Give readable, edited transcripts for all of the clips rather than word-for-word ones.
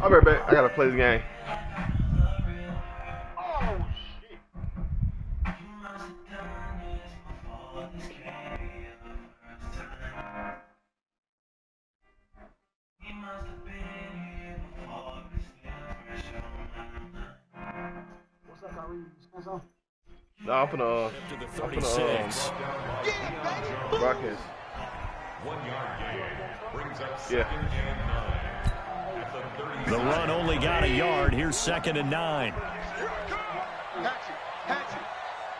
I'll be right back. I gotta play this game. No, I'm finna broadcast. 1 yard gain brings up Yeah. The run only got a yard. Here's 2nd and 9.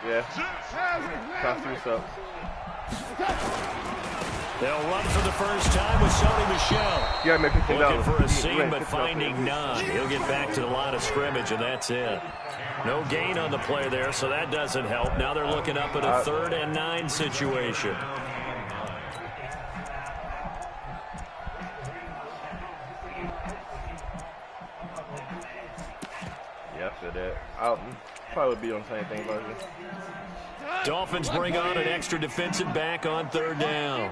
Yeah. Pass this up. They'll run for the first time with Sony Michel. You gotta make $15. Looking for a seam, but finding none. He'll get back to the line of scrimmage, and that's it. No gain on the play there, so that doesn't help. Now they're looking up at a 3rd and 9 situation. Yeah, I feel that. I'll probably be on the same thing version. Dolphins bring on an extra defensive back on 3rd down.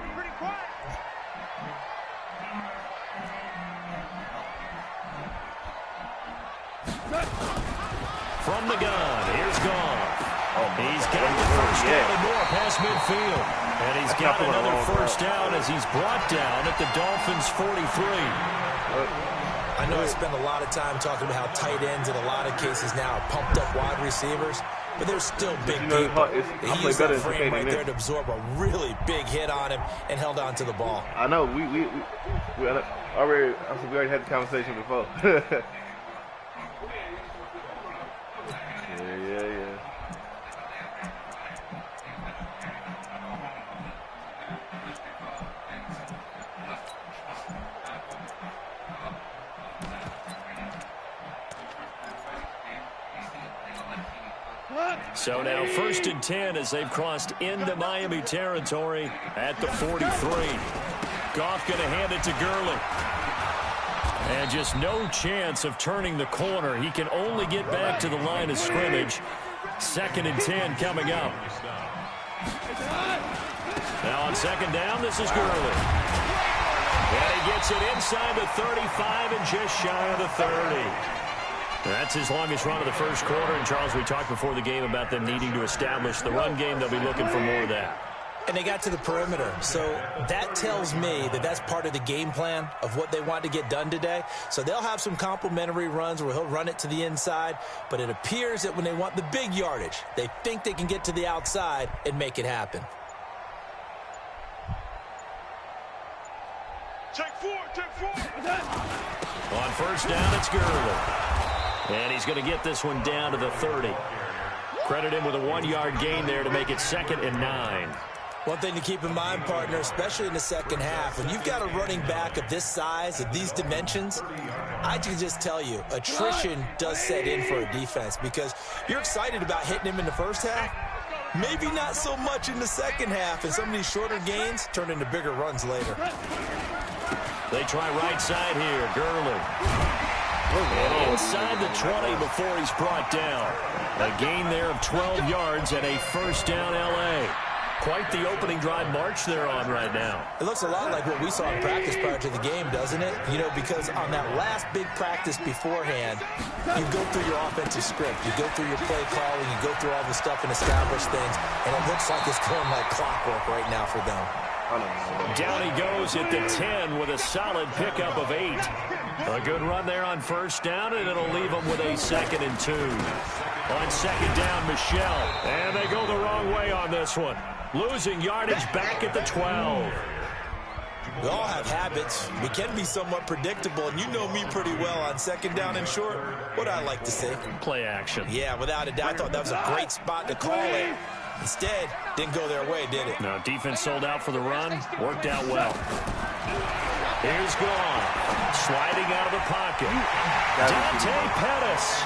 From the gun, here's Goff. He's got the first down and more past midfield. And he's got another first down as he's brought down at the Dolphins' 43. I know I spend a lot of time talking about how tight ends in a lot of cases now are pumped up wide receivers, but they're still big people. He used that frame right there to absorb a really big hit on him and held on to the ball. I know. We already had the conversation before. Yeah. So now 1st and 10 as they've crossed into Miami territory at the 43. Goff going to hand it to Gurley. And just no chance of turning the corner. He can only get back to the line of scrimmage. 2nd and 10 coming up. Now on 2nd down, this is Gurley. And he gets it inside the 35 and just shy of the 30. That's his longest run of the first quarter. And, Charles, we talked before the game about them needing to establish the run game. They'll be looking for more of that. And they got to the perimeter. So that tells me that that's part of the game plan of what they want to get done today. So they'll have some complementary runs where he'll run it to the inside. But it appears that when they want the big yardage, they think they can get to the outside and make it happen. Take four. On 1st down, it's Gurley. And he's going to get this one down to the 30. Credit him with a 1-yard gain there to make it 2nd and 9. One thing to keep in mind, partner, especially in the second half, when you've got a running back of this size, of these dimensions, I can just tell you, attrition does set in for a defense because you're excited about hitting him in the first half. Maybe not so much in the second half, and some of these shorter gains turn into bigger runs later. They try right side here, Gurley. And inside the 20 before he's brought down. A gain there of 12 yards and a 1st down L.A. Quite the opening drive march they're on right now. It looks a lot like what we saw in practice prior to the game, doesn't it? You know, because on that last big practice beforehand, you go through your offensive script. You go through your play calling. You go through all the stuff and establish things. And it looks like it's going like clockwork right now for them. Down he goes at the 10 with a solid pickup of 8. A good run there on 1st down, and it'll leave them with a 2nd and 2. On 2nd down, Michel. And they go the wrong way on this one. Losing yardage back at the 12. We all have habits. We can be somewhat predictable, and you know me pretty well on 2nd down and short. What I like to say? Play action. Yeah, without a doubt. I thought that was a great spot to call it. Instead, didn't go their way, did it? No, defense sold out for the run. Worked out well. Here's Goff. Sliding out of the pocket. Dante Pettis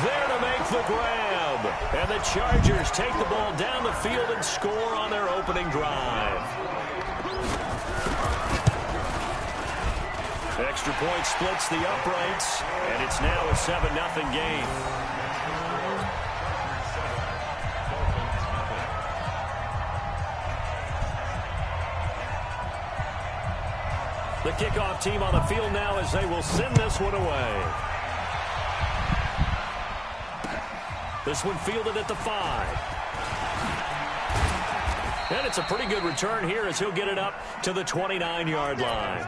there to make the grab. And the Chargers take the ball down the field and score on their opening drive. Extra point splits the uprights, and it's now a 7-0 game. The the kickoff team on the field now as they will send this one away. This one fielded at the 5. And it's a pretty good return here as he'll get it up to the 29-yard line.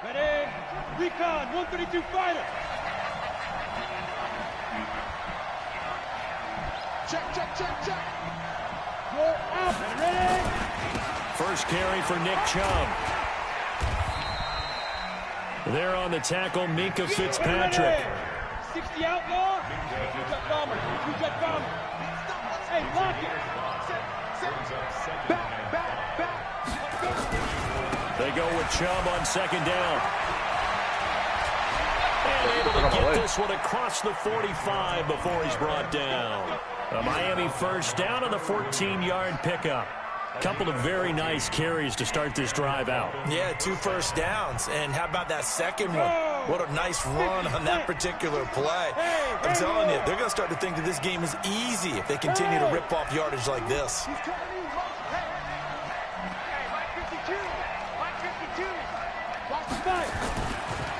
Ready? Recon, 132 fighter. Check. Go out. Ready? First carry for Nick Chubb. There on the tackle, Minka Fitzpatrick. 60 outlaw. You got bomber. Hey, lock it. Back. They go with Chubb on second down. And able to get this one across the 45 before he's brought down. A Miami first down on the 14-yard pickup. Couple of very nice carries to start this drive out. Yeah, 2 first downs. And how about that second one? What a nice run on that particular play. I'm telling you, they're going to start to think that this game is easy if they continue to rip off yardage like this.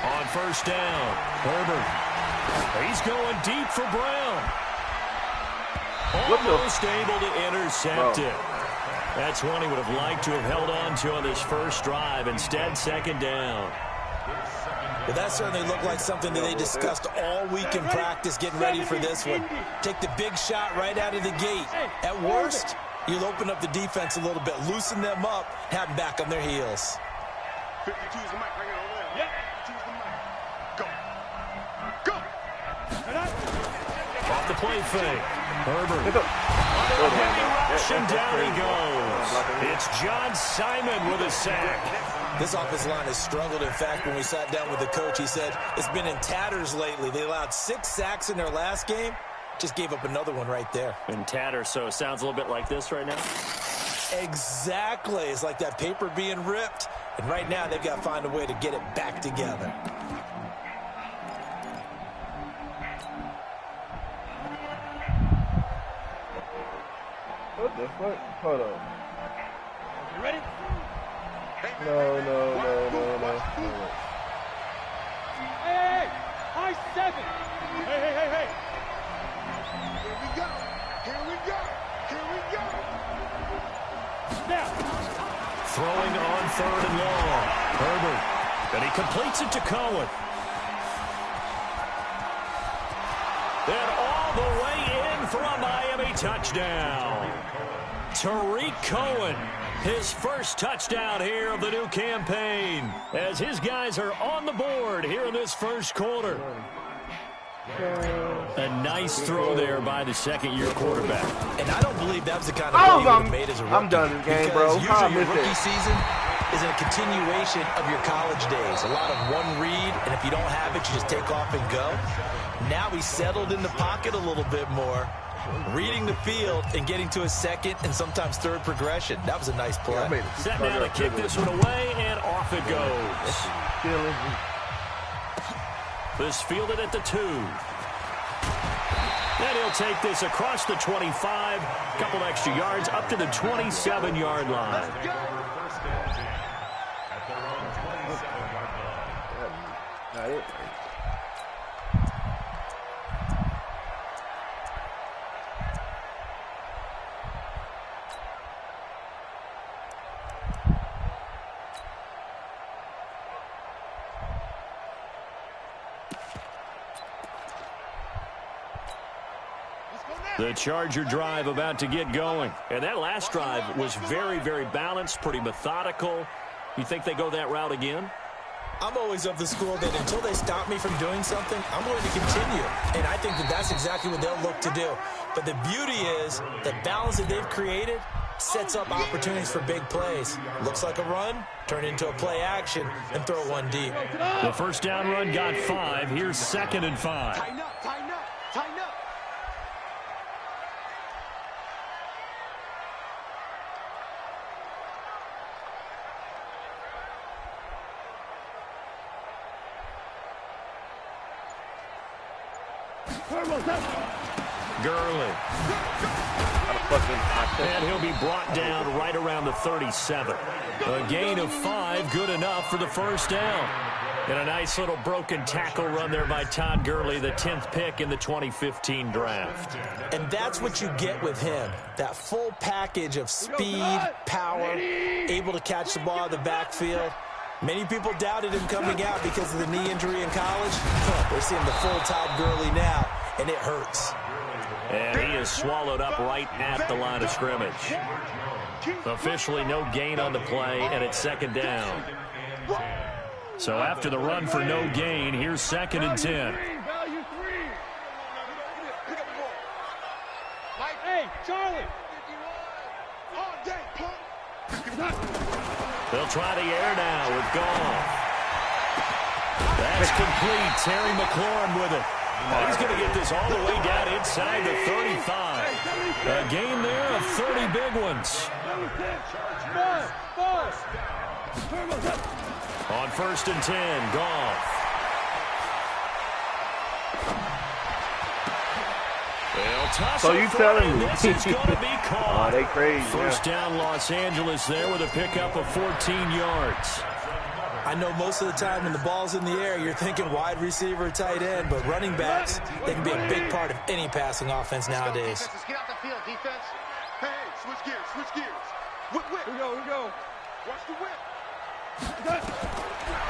On first down, Herbert. He's going deep for Brown. Almost able to intercept it. That's one he would have liked to have held on to on this first drive. Instead, second down. Well, that certainly looked like something that they discussed all week in practice getting ready for this one. Take the big shot right out of the gate. At worst, you'll open up the defense a little bit, loosen them up, have them back on their heels. 52 is the mic. Bring it over there. Yep. 52 is the mic. Go. Off the play fake. Herbert. On a heavy rush, and down he goes. It's John Simon with a sack. This offensive line has struggled. In fact, when we sat down with the coach, he said it's been in tatters lately. They allowed 6 sacks in their last game. Just gave up another one right there. In tatters, so it sounds a little bit like this right now? Exactly. It's like that paper being ripped. And right now, they've got to find a way to get it back together. What the fuck? Hold on. You ready? No. Hey. High 7. Hey. Here we go. Now. Throwing on third and long. Herbert. And he completes it to Cohen. And all the way in for a Miami touchdown. Tariq Cohen, his first touchdown here of the new campaign, as his guys are on the board here in this first quarter. A nice throw there by the second-year quarterback. And I don't believe that was the kind of play you would have made as a rookie. I'm done this game, bro. Usually your rookie season is a continuation of your college days. A lot of one read, and if you don't have it, you just take off and go. Now he's settled in the pocket a little bit more, reading the field and getting to his second and sometimes third progression. That was a nice play. Set now to kick this one away, and off it goes. This fielded at the 2. And he'll take this across the 25, couple extra yards up to the 27-yard line. The Charger drive about to get going. And that last drive was very, very balanced, pretty methodical. You think they go that route again? I'm always of the school that until they stop me from doing something, I'm going to continue. And I think that that's exactly what they'll look to do. But the beauty is the balance that they've created sets up opportunities for big plays. Looks like a run, turn into a play action, and throw one deep. The first down run got 5. Here's 2nd and 5. Tighten up. Gurley. And he'll be brought down right around the 37. A gain of 5, good enough for the first down. And a nice little broken tackle run there by Todd Gurley, the 10th pick in the 2015 draft. And that's what you get with him, that full package of speed, power, able to catch the ball out of the backfield. Many people doubted him coming out because of the knee injury in college. We're seeing the full Todd Gurley now, and it hurts. And he is swallowed up right at the line of scrimmage. Officially no gain on the play, and it's second down. So after the run for no gain, here's 2nd and 10. Hey, Charlie. They'll try the air now with Goff. That's complete. Terry McLaurin with it. He's going to get this all the way down inside the 35. A gain there of 30 big ones. On 1st and 10, Goff. So you telling me this is going to be caught. Oh, they crazy. First down, Los Angeles there with a pickup of 14 yards. I know most of the time when the ball's in the air, you're thinking wide receiver, tight end, but running backs, they can be a big part of any passing offense nowadays. Get out the field, defense. Hey, switch gears, switch gears. Whip. Here we go. Watch the whip.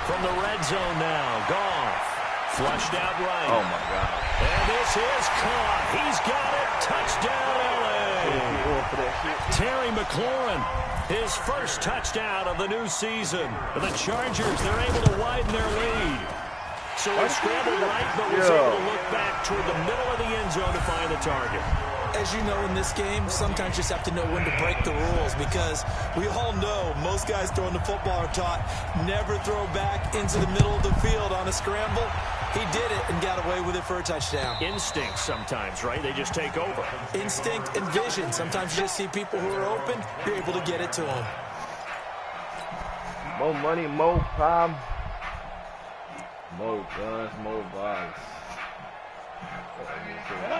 From the red zone now, Goff. Flushed out right. Oh, my God. And this is caught. He's got it. Touchdown, L.A. Terry McLaurin, his first touchdown of the new season. The Chargers, they're able to widen their lead. So he scrambled right, but was able to look back toward the middle of the end zone to find the target. As you know, in this game, sometimes you just have to know when to break the rules because we all know most guys throwing the football are taught never throw back into the middle of the field on a scramble. He did it and got away with it for a touchdown. Instinct sometimes, right? They just take over. Instinct and vision. Sometimes you just see people who are open, you're able to get it to them. More money, more time, more guns, more violence.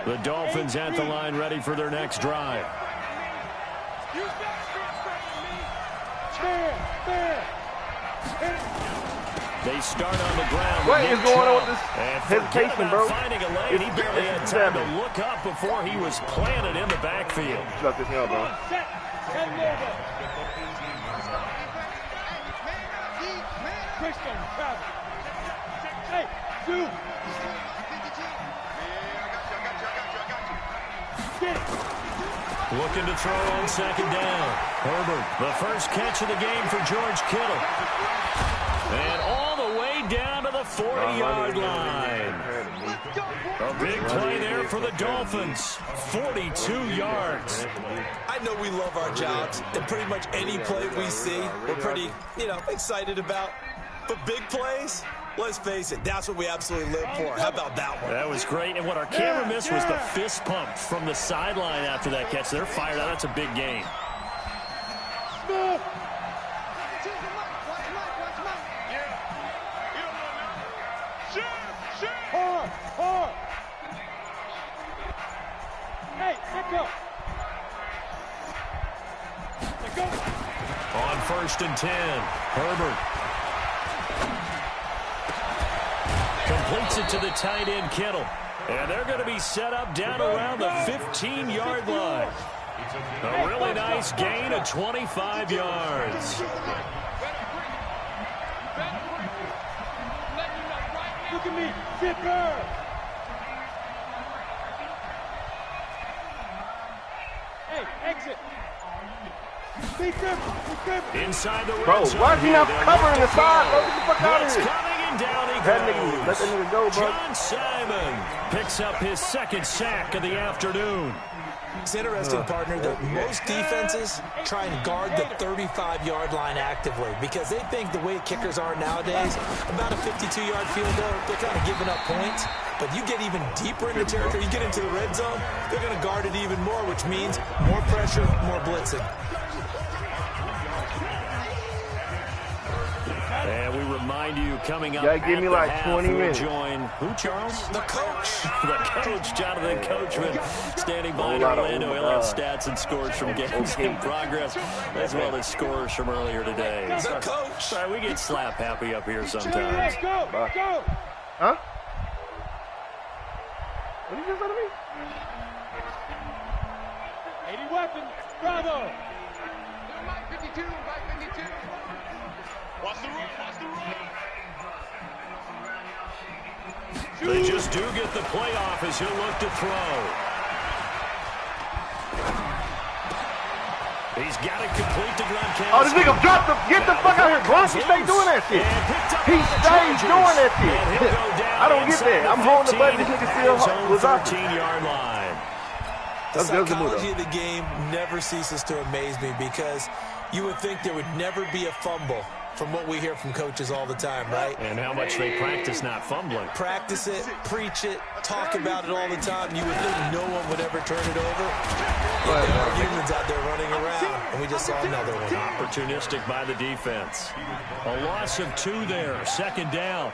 The Dolphins at the line ready for their next drive. They start on the ground. What is going on with this hesitation, bro? Finding a lane. He barely had time to look up before he was planted in the backfield. Shut this out, bro. Hey, dude. Looking to throw on second down. Herbert, the first catch of the game for George Kittle. And all the way down to the 40-yard line. A big play there for the Dolphins. 42 yards. I know we love our jobs, and pretty much any play we see, we're pretty, excited about. But big plays, let's face it, that's what we absolutely live for. How about that one? That was great. And what our camera missed was the fist pump from the sideline after that catch. They're fired out. That's a big gain. Hard. Hey, let go. On 1st and 10, Herbert completes it to the tight end, Kittle. And they're going to be set up down around the 15-yard line. A really nice gain of 25 yards. Look at me, zipper. Hey, exit. Be careful. Inside the red Bro, zone. why is he not covering the side, bro? Get the fuck out of Blitz here. coming and down he Let goes. that nigga go, bro. John Simon picks up his second sack of the afternoon. It's interesting, partner, that most defenses try and guard the 35-yard line actively because they think the way kickers are nowadays, about a 52-yard field goal, they're kind of giving up points. But you get even deeper in the territory, you get into the red zone, they're going to guard it even more, which means more pressure, more blitzing. And we remind remind you, coming up give me at like the half, 20 we'll minutes. join who, Charles? The coach. The coach, Jonathan Coachman, standing by in Orlando. He'll have stats and scores from games in progress, as well as scores from earlier today. The coach. Sorry, we get slap happy up here sometimes. Go, go. Huh? What did you just say to me? 80 weapons. Bravo. Mike 52, Mike 52. Watch the run, watch the run. They just do get the playoff as he'll look to throw. He's got to complete the Gronkowski. Oh, this nigga dropped the. Get the fuck out of here, Gronk. He stay doing that shit. He stays doing that shit. I don't get that. I'm holding the button. This nigga still was up. 13-yard line. The psychology of the game never ceases to amaze me because you would think there would never be a fumble from what we hear from coaches all the time, right? And how much they practice not fumbling. Practice it, preach it, talk about it all the time. You would think no one would ever turn it over. Yet there are humans out there running around, and we just saw another one. Opportunistic by the defense. A loss of 2 there, 2nd down.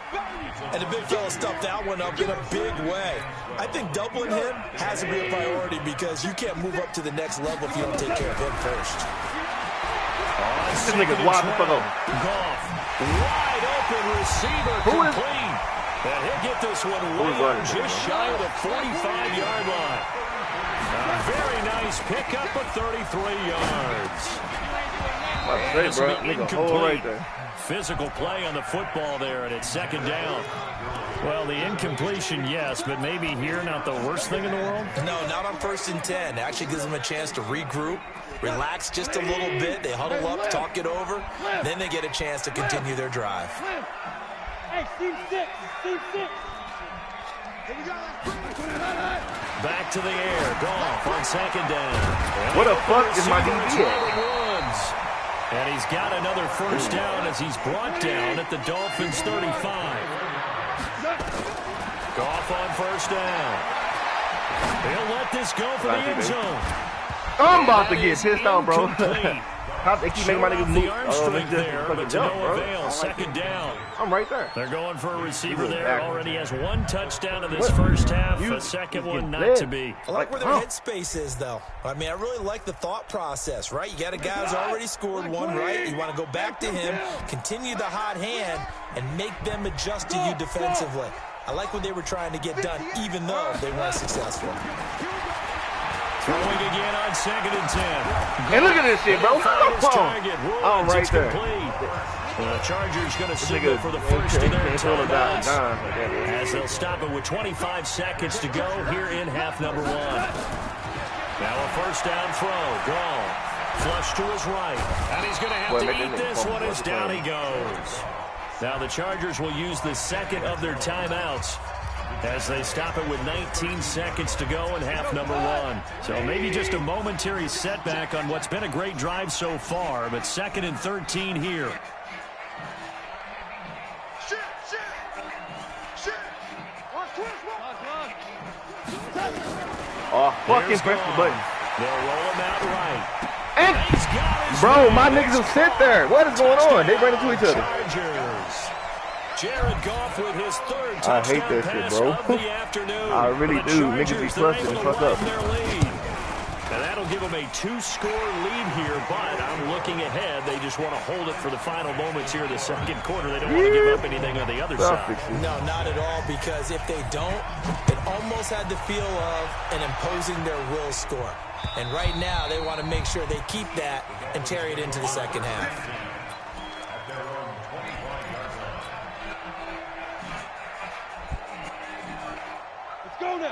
And the big fella stuffed that one up in a big way. I think doubling him has to be a priority because you can't move up to the next level if you don't take care of him first. This nigga's wide the fuck open. Goff, wide open receiver complete. And he'll get this one way just shy of the 45-yard line. A very nice pickup of 33 yards. That's bro. Nigga, hold right there. Physical play on the football there, and it's 2nd down. Well, the incompletion, yes, but maybe here not the worst thing in the world? No, not on 1st and 10. It actually gives them a chance to regroup, relax just a little bit. They huddle up, talk it over. Then they get a chance to continue their drive. Hey, Steve 6. Steve 6. Back to the air. Goff on 2nd down. What the fuck is my DB at? And he's got another 1st down as he's brought down at the Dolphins' 35. Goff on 1st down. He'll let this go for the end zone. I'm about to get pissed out, bro. How they keep making my niggas move? But to no avail. 2nd down. I'm right there. They're going for a receiver there. Already has 1 touchdown in this first half. A second one not to be. I like where their headspace is, though. I mean, I really like the thought process, right? You got a guy who's already scored 1, right? You want to go back to him, continue the hot hand, and make them adjust to you defensively. I like what they were trying to get done, even though they weren't successful. Throwing again on 2nd and 10. Hey, look at this shit, bro. I'm right there. The Chargers going to signal for the first of their timeouts as they'll stop it with 25 seconds to go here in half number 1. Now a 1st down throw. Gone. Flush to his right. And he's going to have to eat this one as down he goes. Now the Chargers will use the 2nd of their timeouts as they stop it with 19 seconds to go in half number 1. So maybe just a momentary setback on what's been a great drive so far, but 2nd and 13 here. Oh, fucking press the button. They'll roll him out right. And, bro, my niggas will sit there. What is going on? They run into each other. Jared Goff with his 3rd touchdown I hate that shit, bro. I really do. Niggas be flustered and fuck up. And that'll give them a 2-score lead here, but I'm looking ahead. They just want to hold it for the final moments here in the 2nd quarter. They don't want to give up anything on the other side. No, not at all, because if they don't, it almost had the feel of an imposing their will score. And right now, they want to make sure they keep that and carry it into the 2nd half.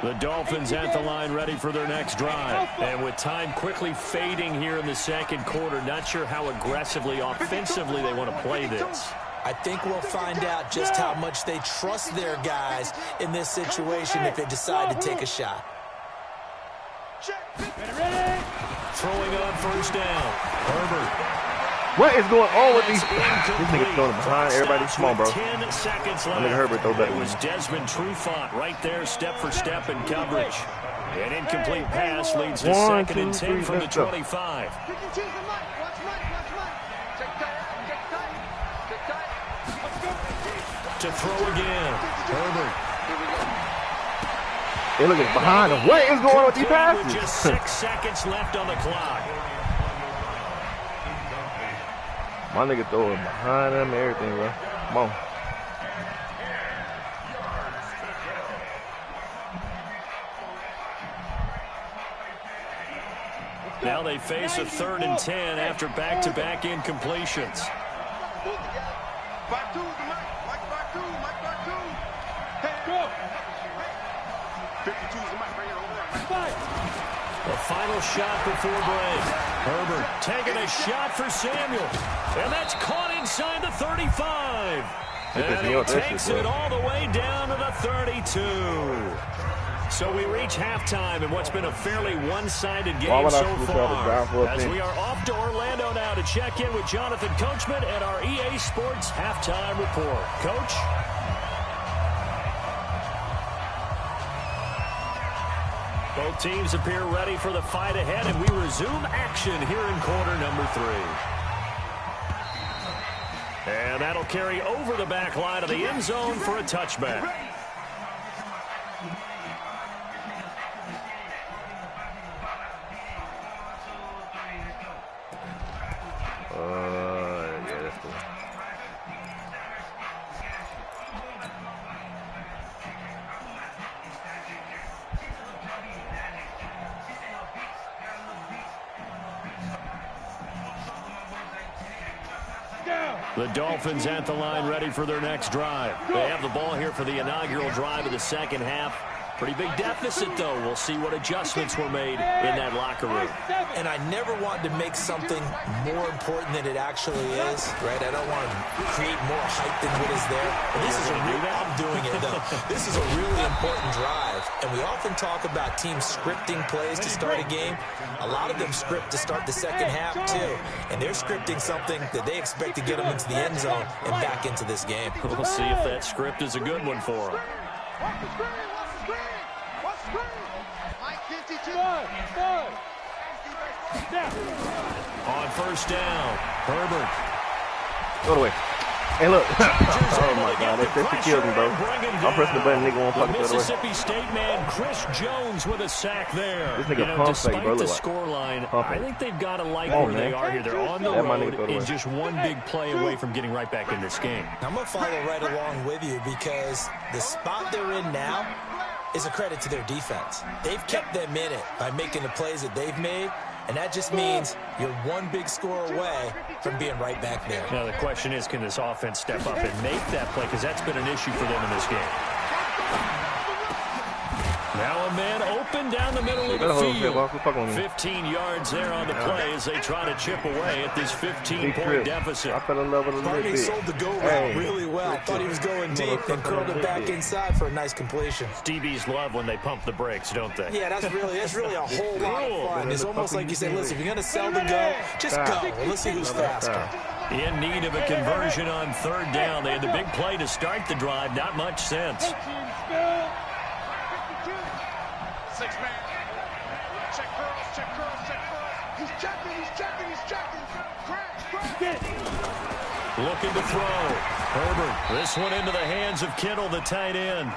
The Dolphins at the line ready for their next drive. And with time quickly fading here in the 2nd quarter, not sure how aggressively, offensively they want to play this. I think we'll find out just how much they trust their guys in this situation if they decide to take a shot. Throwing on 1st down. Herbert. What is going on with these? This nigga's throwing behind everybody. Come on, bro. 10 seconds left. Nigga Herbert throw better. It was Desmond Trufant right there, step for step in coverage. An incomplete pass leads to 2nd and 10 from the 25. to throw again. Herbert. Hey, look at behind him. What is going on with these passes? With just 6 seconds left on the clock. My nigga throwing behind him and everything, bro. Come on. Now they face a 3rd and 10 after back-to-back incompletions. The final shot before break. Herbert taking a shot for Samuel. And that's caught inside the 35. And he takes it all the way down to the 32. So we reach halftime in what's been a fairly one-sided game so far. As we are off to Orlando now to check in with Jonathan Coachman and our EA Sports Halftime Report. Coach? Both teams appear ready for the fight ahead, and we resume action here in quarter number 3. And that'll carry over the back line of the end zone for a touchback. Yeah, that's cool. The Dolphins at the line ready for their next drive. They have the ball here for the inaugural drive of the second half. Pretty big deficit, though. We'll see what adjustments were made in that locker room. And I never want to make something more important than it actually is, right? I don't want to create more hype than what is there. But this is I'm doing it, though. This is a really important drive. And we often talk about teams scripting plays to start a game. A lot of them script to start the second half, too. And they're scripting something that they expect to get them into the end zone and back into this game. We'll see if that script is a good one for them. On first down, Herbert. Go away. Hey, look. Oh, my God. That kills me, bro. I'm pressing the button, nigga won't fucking go away. Mississippi State man Chris Jones with a sack there. This nigga pump fake, bro. Despite the scoreline, I think they've got to like where they are here. They're on the road and just one big play away from getting right back in this game. I'm going to follow right along with you because the spot they're in now is a credit to their defense. They've kept them in it by making the plays that they've made, and that just means you're one big score away from being right back there. Now, the question is, can this offense step up and make that play? Because that's been an issue for them in this game. Now a man open down the middle of the field. 15 yards there on the play as they try to chip away at this 15-point deficit. I fell in love with him. He sold the go route really well. Thought he was going deep and curled it back inside for a nice completion. DBs love when they pump the brakes, don't they? Yeah, that's really a whole lot of fun. It's almost like you say, listen, if you're going to sell the go, just go. Well, let's see who's faster. In need of a conversion on third down. They had the big play to start the drive. Not much sense. Six-man. Check curls, check curls, check curls. He's checking. Looking to throw. Herbert. This one into the hands of Kittle, the tight end.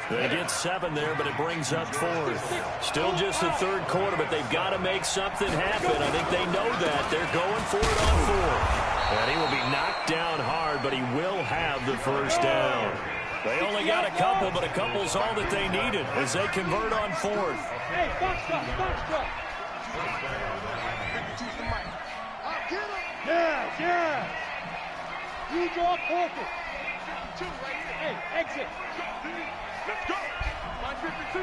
They get 7 there, but it brings up 4th. Still just the third quarter, but they've got to make something happen. I think they know that. They're going for it on 4th. And he will be knocked down hard, but he will have the first down. They only got a couple, but a couple's all that they needed as they convert on 4th. Hey, box truck. Yeah. You draw perfect. Hey, exit. Let's go. 52.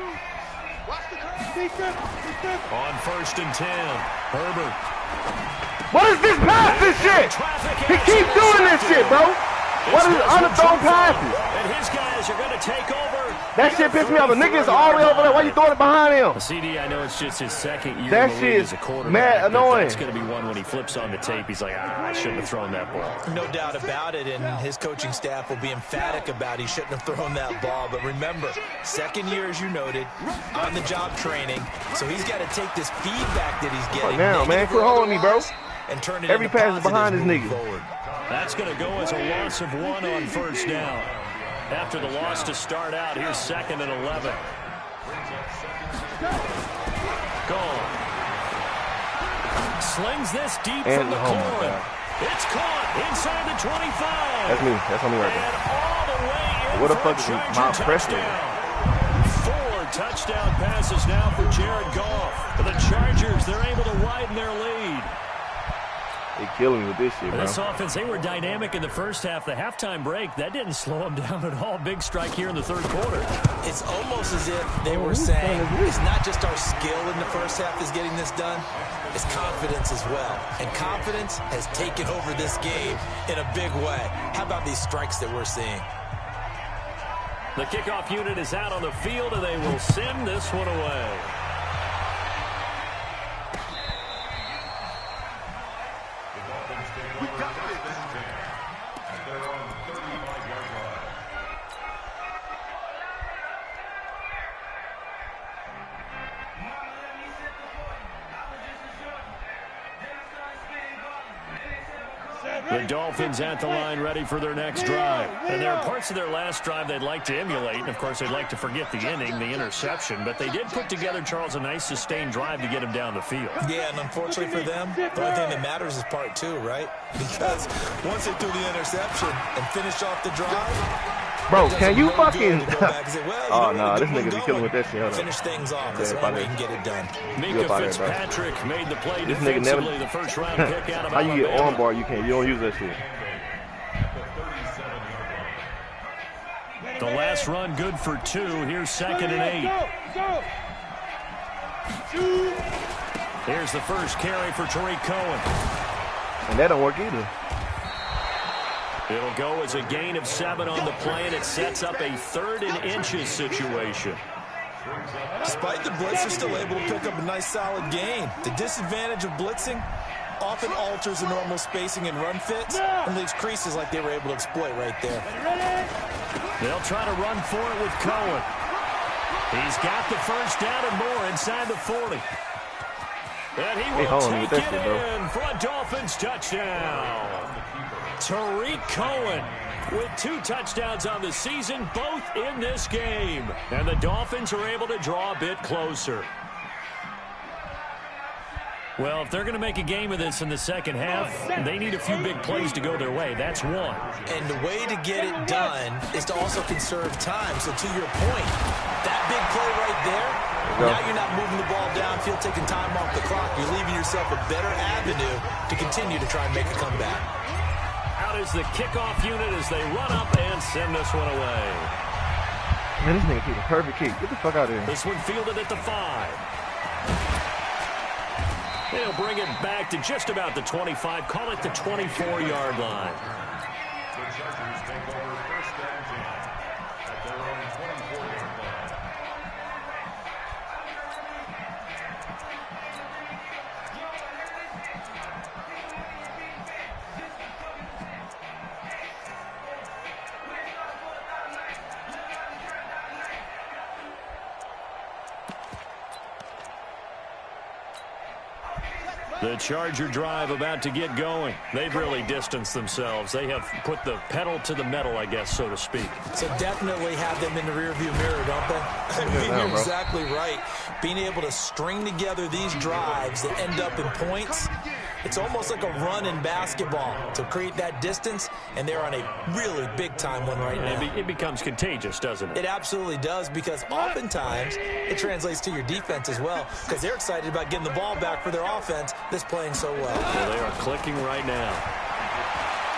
Watch the curve. Defense. On first and 10, Herbert. What is this pass, this shit? He keeps doing this shit, bro. What is underthrown passes? And his guys are going to take over. That shit pissed me off. The niggas all the way over there. Why you throwing it behind him? CD, I know it's just his second year that in the league as a quarterback. Mad annoying. That's going to be one when he flips on the tape. He's like, I shouldn't have thrown that ball. No doubt about it, and his coaching staff will be emphatic about he shouldn't have thrown that ball. But remember, second year, as you noted, on-the-job training. So he's got to take this feedback that he's getting. Now, man, quit holding me, bro. And turn it every into pass is behind this nigga. forward. That's going to go as a loss of 1 on first down. after the loss to start out. Here's 2nd and 11. Gone. Slings this deep from the corner. It's caught inside the 25. That's me. That's on me right there. And all the way in What the for fuck is Charger my pressure? touchdown. 4 touchdown passes now for Jared Goff. For the Chargers, they're able to widen their lead. They killing me with this shit, bro. This offense, they were dynamic in the first half. The halftime break, that didn't slow them down at all. Big strike here in the third quarter. It's almost as if they were saying, it's not just our skill in the first half is getting this done, it's confidence as well. And confidence has taken over this game in a big way. How about these strikes that we're seeing? The kickoff unit is out on the field, and they will send this one away. The Dolphins at the line, ready for their next drive. And there are parts of their last drive they'd like to emulate. And, of course, they'd like to forget the inning, the interception. But they did put together, Charles, a nice sustained drive to get him down the field. Yeah, and unfortunately for them, the only thing that matters is part 2, right? Because once they threw the interception and finished off the drive, bro, can you fucking... Oh, no, this nigga be killing with that shit. Finish things off. That's the only way you can get it done. Mika Fitzpatrick made the play this nigga never... the first round pick out of How you get arm bar, you don't use that shit. The last run good for 2. Here's 2nd and 8. Here's the first carry for Tariq Cohen. And that don't work either. It'll go as a gain of 7 on the play, and it sets up a 3rd and inches situation. Despite the blitz, they're still able to pick up a nice solid gain. The disadvantage of blitzing often alters the normal spacing and run fits and leaves creases like they were able to exploit right there. They'll try to run for it with Cohen. He's got the first down and more inside the 40. And he will take it in for a Dolphins touchdown. Tariq Cohen with 2 touchdowns on the season, both in this game. And the Dolphins are able to draw a bit closer. Well, if they're going to make a game of this in the second half, they need a few big plays to go their way. That's one. And the way to get it done is to also conserve time. So to your point, that big play right there, now you're not moving the ball downfield, taking time off the clock. You're leaving yourself a better avenue to continue to try and make a comeback. Out is the kickoff unit as they run up and send this one away. Man, this nigga kicked a perfect kick. Get the fuck out of here. This one fielded at the 5. They'll bring it back to just about the 25. Call it the 24-yard line. The Chargers take over 1st and 10 at their own 24-yard line. The Charger drive about to get going. They've really distanced themselves. They have put the pedal to the metal, I guess, so to speak. So definitely have them in the rearview mirror, don't they? I mean, you're exactly right. Being able to string together these drives that end up in points, it's almost like a run in basketball to create that distance, and they're on a really big-time one right now. It becomes contagious, doesn't it? It absolutely does, because oftentimes it translates to your defense as well, because they're excited about getting the ball back for their offense that's playing so well. Well, they are clicking right now.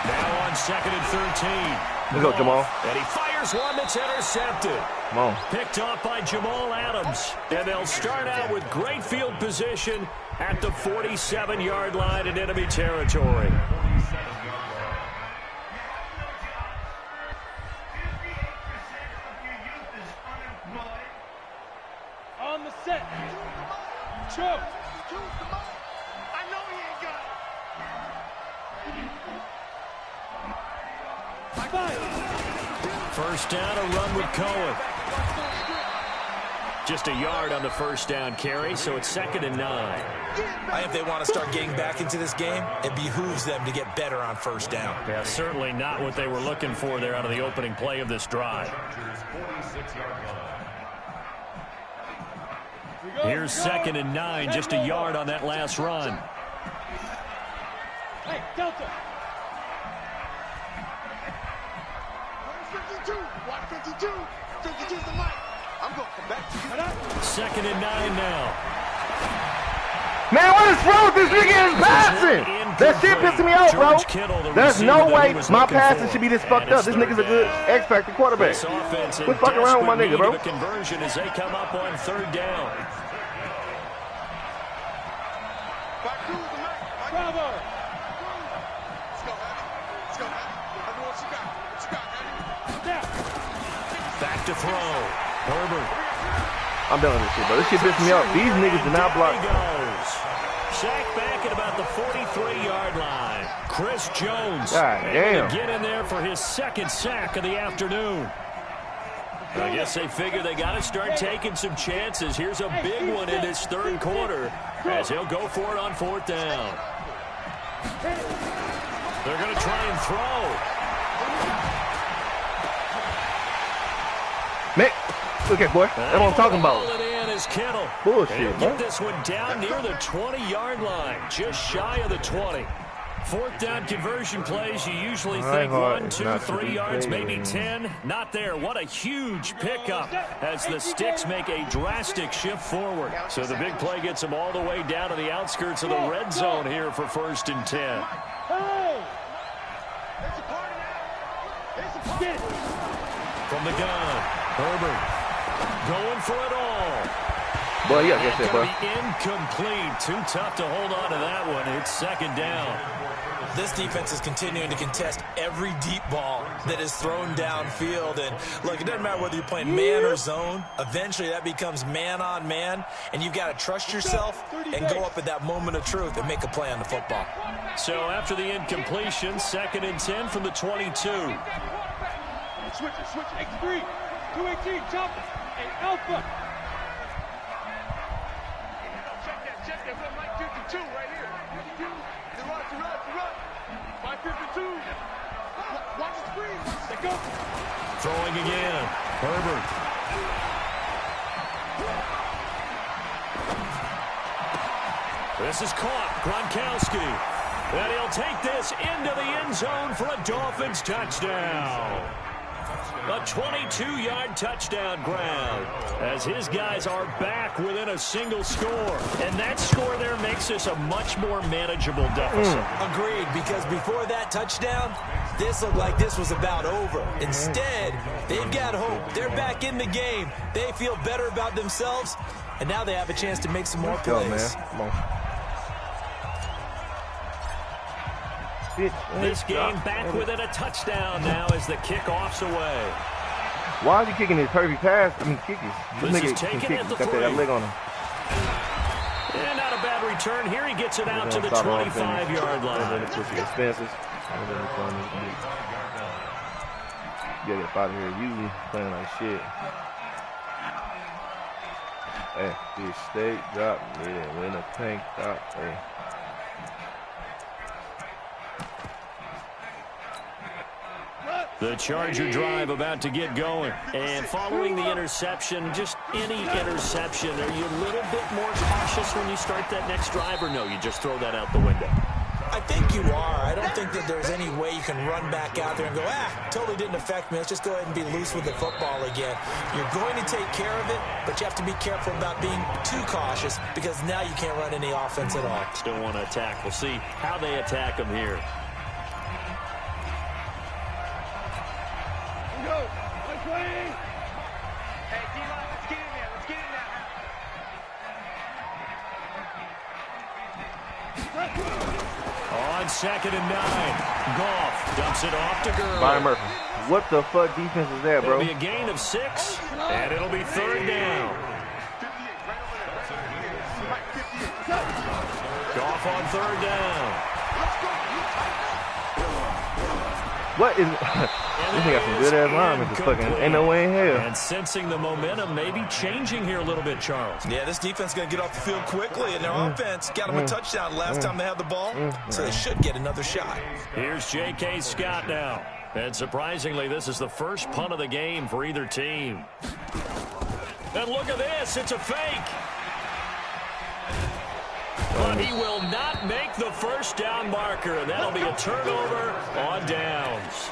Now on 2nd and 13. Let's go, Jamal. And he fires one that's intercepted. Come on. Picked off by Jamal Adams. And they'll start out with great field position at the 47-yard line in enemy territory. On the set. Choke. I know he ain't got First down, a run with Cohen. Just a yard on the first down carry, so it's 2nd and 9. If they want to start getting back into this game, it behooves them to get better on first down. Yeah, certainly not what they were looking for there out of the opening play of this drive. Here's 2nd and 9, just a yard on that last run. Hey, Delta. 52. Watch 52. 52's the mic. I'm going to come back to you. 2nd and 9 now. Man, what is wrong with this nigga is passing? That shit pissing me off, bro. There's no way my passing should be this fucked up. This nigga's a good X-Factor quarterback. Quit fucking around with my nigga, bro. Conversion as they come up on 3rd down. Bravo. Let's go, man. Let's go, man. I know what you got. What you got, man? Snap. Back to throw. Herbert. I'm done with this shit, bro. This shit pissing me off. These niggas do not block. There he goes. Sack back at about the 43-yard line. Chris Jones. God damn. Get in there for his 2nd sack of the afternoon. I guess they figure they got to start taking some chances. Here's a big one in this 3rd quarter as he'll go for it on 4th down. They're going to try and throw. Man, look at boy. That's what I'm talking about. Pull it in is Kittle. Bullshit, Get man. this one down near the 20-yard line, just shy of the 20. 4th down conversion plays, you usually think 1, 2, 3 yards, maybe 10. Not there. What a huge pickup as the Sticks make a drastic shift forward. So the big play gets them all the way down to the outskirts of the red zone here for 1st and 10. Hey. It's a party now. It's a Get. From the gun, Herbert going for it all. Boy, yeah, guess that, bro. Gonna be incomplete. Too tough to hold on to that one. It's 2nd down. This defense is continuing to contest every deep ball that is thrown downfield. And look, it doesn't matter whether you're playing man or zone. Eventually, that becomes man on man. And you've got to trust yourself and go up at that moment of truth and make a play on the football. So after the incompletion, 2nd and 10 from the 22. Switch it, switch it. X3, 218, jump, and Alpha. Check that. We're like 52 right here. 52. You run. 552. Watch the screen. They go. Throwing again. Herbert. This is caught. Gronkowski. And he'll take this into the end zone for a Dolphins touchdown. A 22-yard touchdown grab as his guys are back within a single score. And that score there makes this a much more manageable deficit. Agreed, because before that touchdown, this looked like this was about over. Instead, they've got hope. They're back in the game. They feel better about themselves, and now they have a chance to make some more plays. Let's go, man. Come on. This game back within a touchdown now as the kickoff's away. Why is he kicking his perfect pass? I mean, kick This nigga is can taken kick. at the Got 3. that leg on him. And not a bad return. Here he gets it out to the 25-yard line. Expenses. Get it out of here. You playing like shit. Hey, this steak drop. Yeah, win a tank drop. Hey. The Charger drive about to get going. And following the interception, just any interception, are you a little bit more cautious when you start that next drive, or no, you just throw that out the window? I think you are. I don't think that there's any way you can run back out there and go, totally didn't affect me. Let's just go ahead and be loose with the football again. You're going to take care of it, but you have to be careful about being too cautious because now you can't run any offense at all. Still want to attack. We'll see how they attack them here. Go. 120. Hey, D-line, let's get in there. Let's get in there. On 2nd and 9, Goff dumps it off to Gurley. Byron Murphy. What the fuck defense is that, bro? It'll be a gain of 6, and it'll be 3rd down. Goff on 3rd down. What is this nigga got some good ass linemen. Just fucking ain't no way in hell. And sensing the momentum maybe changing here a little bit, Charles. Yeah, this defense is going to get off the field quickly, and their offense got them a touchdown last time they had the ball, so they should get another shot. Here's J.K. Scott now. And surprisingly, this is the first punt of the game for either team. And look at this. It's a fake. But he will not make the first down marker, and that'll be a turnover on downs.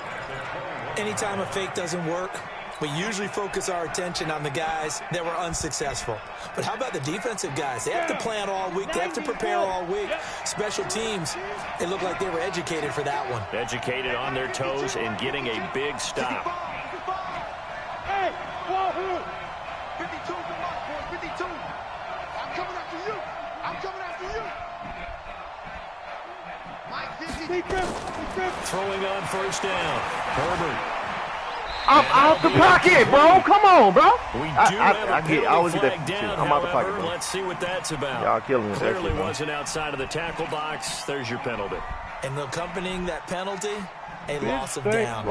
Anytime a fake doesn't work, we usually focus our attention on the guys that were unsuccessful. But how about the defensive guys? They have to plan all week. They have to prepare all week. Special teams, it looked like they were educated for that one. Educated on their toes and getting a big stop. Hey, wahoo! 52 to mark, boy, 52. I'm coming after you. I'm coming after you. Mike, 50. Throwing on first down. Herbert. I'm out the pocket, bro. Come on, bro. We do I always get that shit. I'm out the pocket, bro. Let's see what that's about. Y'all killing me. Clearly wasn't outside of the tackle box. There's your penalty. And accompanying that penalty, a loss of down.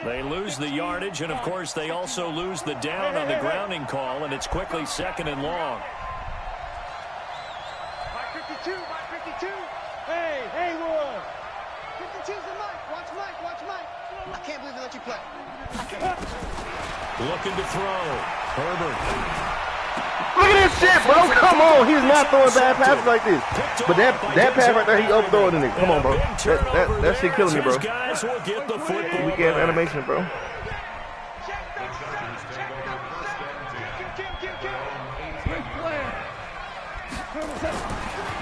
They lose the yardage, and of course they also lose the down on the grounding call, and it's quickly second and long. Mike 52, Mike 52. Hey, Haywood! 52's the Mike. Watch Mike, watch Mike. I can't believe they let you play. Looking to throw. Herbert. Look at this shit, bro. Come on. He's not throwing bad passes like this. But that pass right there, he overthrowing the nigga. Come on, bro. That shit killing me, bro. Guys will get the football. Weak ass animation, bro.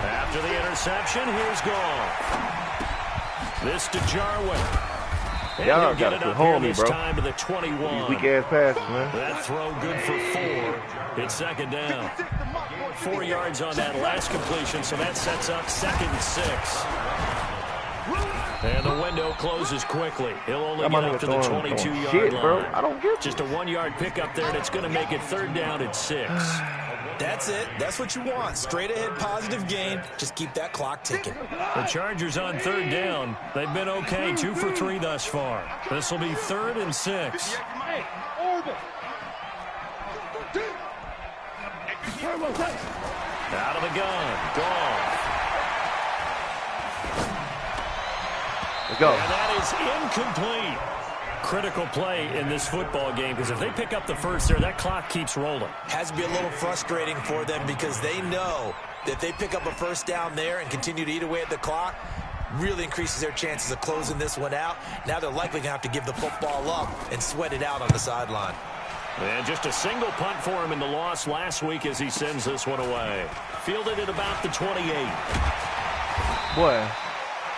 After the interception, here's Gall. This to Jarwin. Y'all gotta put home me, bro. Time to the 21. Weak ass passes, man. That throw good for 4. It's second down. 4 yards on that last completion, so that sets up 2nd and 6. And the window closes quickly. He'll only get up to the 22-yard line. Bro. I don't get just a 1-yard pickup there, and it's going to make it 3rd down and 6. That's it. That's what you want. Straight ahead positive gain. Just keep that clock ticking. The Chargers on 3rd down. They've been okay. 2 for 3 thus far. This will be 3rd and 6. Hey, Orbit! Out of the gun. Gall. Let's go. And that is incomplete. Critical play in this football game, because if they pick up the first there, that clock keeps rolling. Has to be a little frustrating for them, because they know that if they pick up a first down there and continue to eat away at the clock, really increases their chances of closing this one out. Now they're likely going to have to give the football up and sweat it out on the sideline. And just a single punt for him in the loss last week as he sends this one away. Fielded at about the 28. Boy.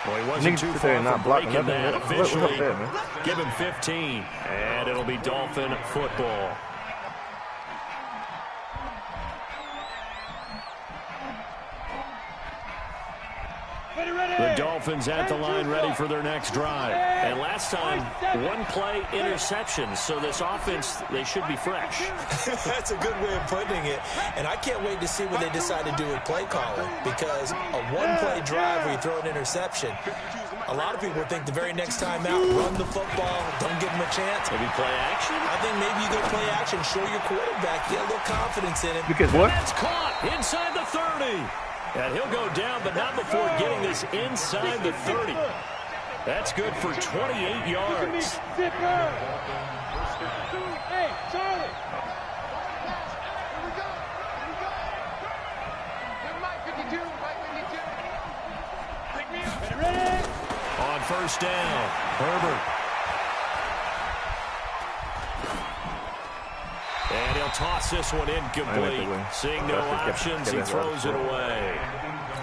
Well, he wasn't too far from breaking that officially. What's up there, man? Give him 15, and it'll be Dolphin football. The Dolphins at the line ready for their next drive. And last time, 1-play interception. So this offense, they should be fresh. That's a good way of putting it. And I can't wait to see what they decide to do with play calling. Because a 1-play drive where you throw an interception, a lot of people think the very next time out, run the football, don't give them a chance. Maybe play action? I think maybe you go play action, show your quarterback, get a little confidence in him. Because what? That's caught inside the 30. And he'll go down, but not before getting this inside the 30. That's good for 28 yards. Hey, Charlie! Here we go. Here Mike 52, Mike 52. Pick me up. Ready? On first down, Herbert. And he'll toss this one incomplete. Seeing no options, he throws it away.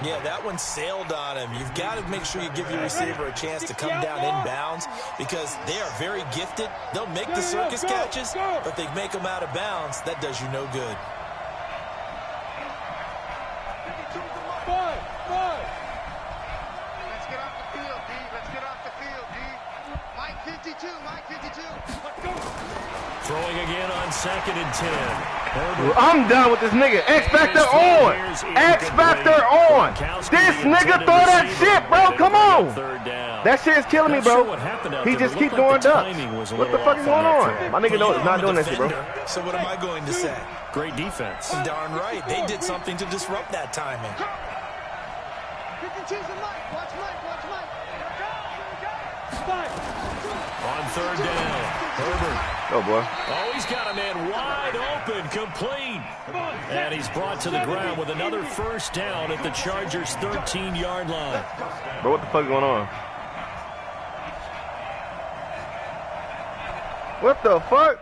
Yeah, that one sailed on him. You've got to make sure you give your receiver a chance to come down inbounds, because they are very gifted. They'll make the circus catches, but they make them out of bounds. That does you no good. Let's get off the field, D. Let's get off the field, D. Mike 52, Mike 52. Let's go. Throwing again on 2nd and 10. Herbert. I'm done with this nigga. X Factor on. X Factor on. This nigga throw that shit, bro. bro. Come on. Third down. That shit is killing me, bro. He just keep doing ducks. What the fuck is going on? My nigga is not doing that shit, bro. So what am I going to say? Great defense. Darn right. They did something to disrupt that timing. On third down, Herbert. Oh, boy. Oh, he's got a man wide open, complete. And he's brought to the ground with another first down at the Chargers' 13-yard line. Bro, what the fuck is going on? What the fuck?